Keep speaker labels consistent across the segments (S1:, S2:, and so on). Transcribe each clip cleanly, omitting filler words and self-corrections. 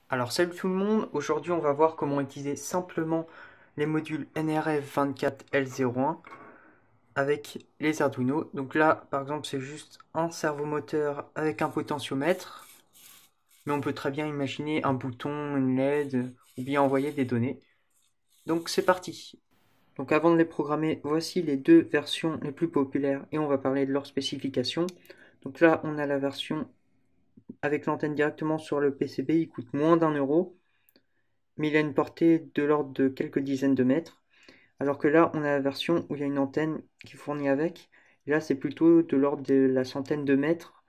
S1: Alors salut tout le monde, aujourd'hui on va voir comment utiliser simplement les modules NRF24L01 avec les Arduino. Donc là par exemple c'est juste un servomoteur avec un potentiomètre, mais on peut très bien imaginer un bouton, une LED ou bien envoyer des données. Donc c'est parti. Donc avant de les programmer, voici les deux versions les plus populaires et on va parler de leurs spécifications. Donc là on a la version avec l'antenne directement sur le PCB, il coûte moins d'1 euro. Mais il a une portée de l'ordre de quelques dizaines de mètres. Alors que là, on a la version où il y a une antenne qui est fournie avec. Et là, c'est plutôt de l'ordre de la centaine de mètres,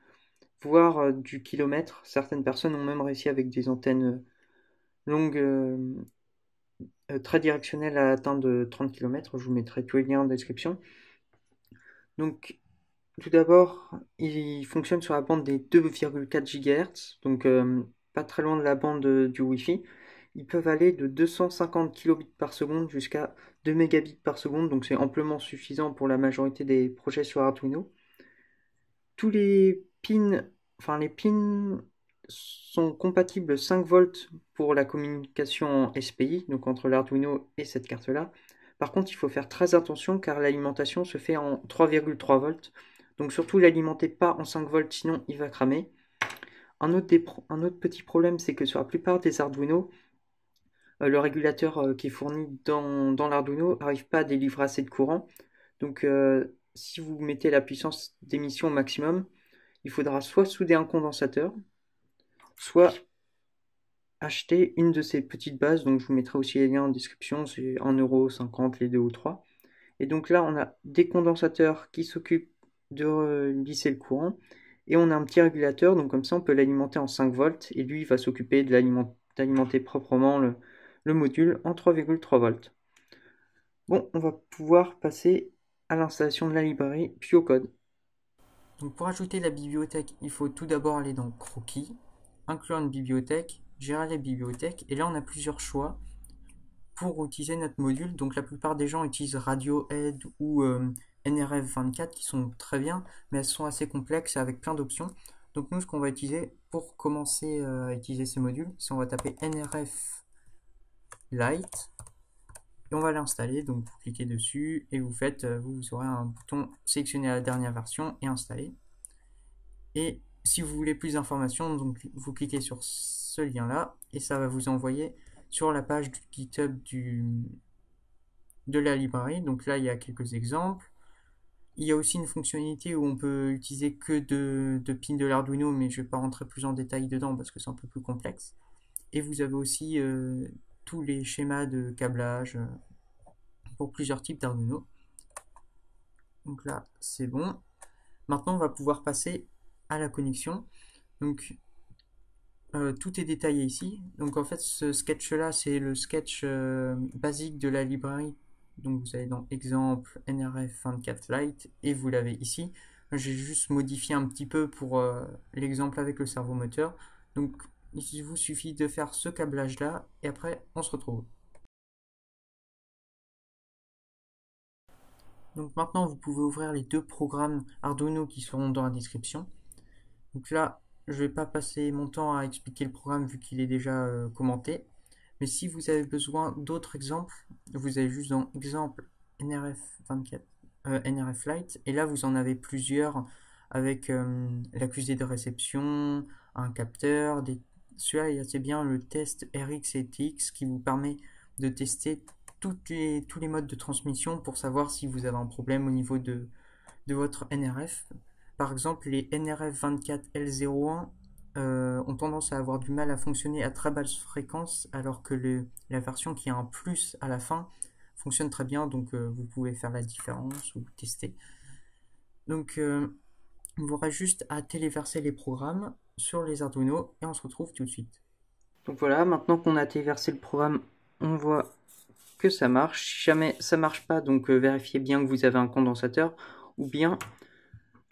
S1: voire du kilomètre. Certaines personnes ont même réussi avec des antennes longues, très directionnelles à atteindre 30 km. Je vous mettrai tous les liens en description. Donc, tout d'abord, il fonctionne sur la bande des 2,4 GHz, donc pas très loin de la bande du Wi-Fi. Ils peuvent aller de 250 kilobits par seconde jusqu'à 2 mégabits par seconde, donc c'est amplement suffisant pour la majorité des projets sur Arduino. Tous les pins, les pins sont compatibles 5 volts pour la communication en SPI, donc entre l'Arduino et cette carte-là. Par contre, il faut faire très attention car l'alimentation se fait en 3,3 volts. Donc surtout, l'alimentez pas en 5 volts, sinon il va cramer. Un autre petit problème, c'est que sur la plupart des Arduino, le régulateur qui est fourni dans l'Arduino n'arrive pas à délivrer assez de courant. Donc si vous mettez la puissance d'émission au maximum, il faudra soit souder un condensateur, soit acheter une de ces petites bases. Donc je vous mettrai aussi les liens en description, c'est 1,50 € les deux ou trois. Et donc là, on a des condensateurs qui s'occupent de lisser le courant. Et on a un petit régulateur, donc comme ça on peut l'alimenter en 5 volts. Et lui, il va s'occuper d'alimenter proprement le module en 3,3 volts. Bon, on va pouvoir passer à l'installation de la librairie, puis au code. Donc pour ajouter la bibliothèque, il faut tout d'abord aller dans Croquis, inclure une bibliothèque, gérer les bibliothèques. Et là, on a plusieurs choix pour utiliser notre module. Donc la plupart des gens utilisent Radiohead ou NRF24 qui sont très bien, mais elles sont assez complexes avec plein d'options. Donc nous, ce qu'on va utiliser pour commencer à utiliser ces modules, c'est on va taper NRF Lite et on va l'installer. Donc vous cliquez dessus et vous faites, vous aurez un bouton sélectionner la dernière version et installer. Et si vous voulez plus d'informations, donc vous cliquez sur ce lien là et ça va vous envoyer sur la page du GitHub de la librairie. Donc là, il y a quelques exemples. Il y a aussi une fonctionnalité où on peut utiliser que de pins de l'Arduino, mais je ne vais pas rentrer plus en détail dedans parce que c'est un peu plus complexe. Et vous avez aussi tous les schémas de câblage pour plusieurs types d'Arduino. Donc là, c'est bon. Maintenant, on va pouvoir passer à la connexion. Donc, tout est détaillé ici. Donc en fait, ce sketch-là, c'est le sketch basique de la librairie. Donc vous allez dans exemple NRF24 Lite et vous l'avez ici. J'ai juste modifié un petit peu pour l'exemple avec le servomoteur. Donc il vous suffit de faire ce câblage-là et après on se retrouve. Donc maintenant vous pouvez ouvrir les deux programmes Arduino qui seront dans la description. Donc là, je ne vais pas passer mon temps à expliquer le programme vu qu'il est déjà commenté. Mais si vous avez besoin d'autres exemples, vous allez juste dans exemple NRF24, NRF Lite, et là vous en avez plusieurs avec l'accusé de réception, un capteur, celui-là il y a assez bien le test RX et TX qui vous permet de tester tous les modes de transmission pour savoir si vous avez un problème au niveau de votre NRF. Par exemple, les NRF24L01 ont tendance à avoir du mal à fonctionner à très basse fréquence, alors que la version qui a un plus à la fin fonctionne très bien, donc vous pouvez faire la différence ou tester. Donc il vous aura juste à téléverser les programmes sur les Arduino et on se retrouve tout de suite. Donc voilà, maintenant qu'on a téléversé le programme, on voit que ça marche. Si jamais ça marche pas, donc vérifiez bien que vous avez un condensateur ou bien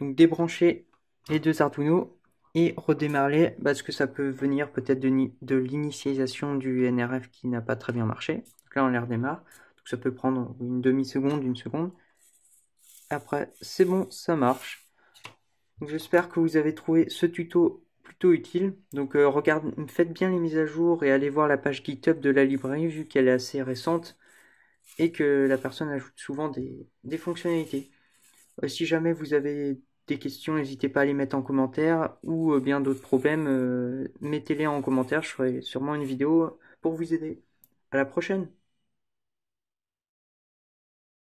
S1: donc débranchez les deux Arduino et redémarrer parce que ça peut venir peut-être de l'initialisation du NRF qui n'a pas très bien marché. Donc là on les redémarre. Donc ça peut prendre une demi-seconde, une seconde. Après c'est bon, ça marche. J'espère que vous avez trouvé ce tuto plutôt utile. Donc faites bien les mises à jour et allez voir la page GitHub de la librairie vu qu'elle est assez récente et que la personne ajoute souvent des fonctionnalités. Si jamais vous avez des questions, n'hésitez pas à les mettre en commentaire ou bien d'autres problèmes, mettez-les en commentaire, je ferai sûrement une vidéo pour vous aider. À la prochaine!